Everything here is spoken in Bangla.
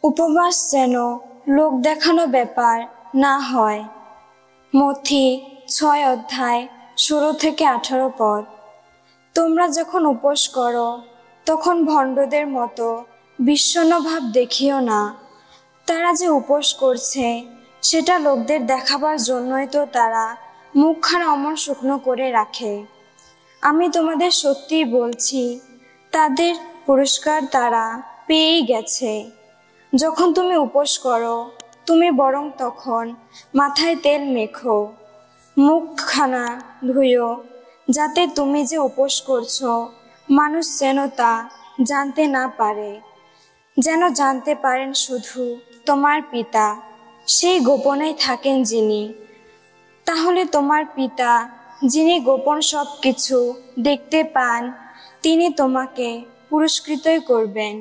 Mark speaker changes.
Speaker 1: উপবাস যেন লোক দেখানো ব্যাপার না হয়। মথি 6 অধ্যায় 16 থেকে 18 পদ। তোমরা যখন উপোস করো তখন ভণ্ডদের মতো বিষণ্ণ ভাব দেখিও না। তারা যে উপোস করছে সেটা লোকদের দেখাবার জন্যই তো তারা মুখখানা অমন শুকনো করে রাখে। আমি তোমাদের সত্যিই বলছি, তাদের পুরস্কার তারা পেয়েই গেছে। যখন তুমি উপোস করো তুমি বরং তখন মাথায় তেল মেখো, মুখখানা ধুইও, যাতে তুমি যে উপোস করছো মানুষ যেন তা জানতে না পারে। যেন জানতে পারেন শুধু তোমার পিতা, সেই গোপনেই থাকেন যিনি। তাহলে তোমার পিতা যিনি গোপন সব কিছু দেখতে পান তিনি তোমাকে পুরস্কৃতই করবেন।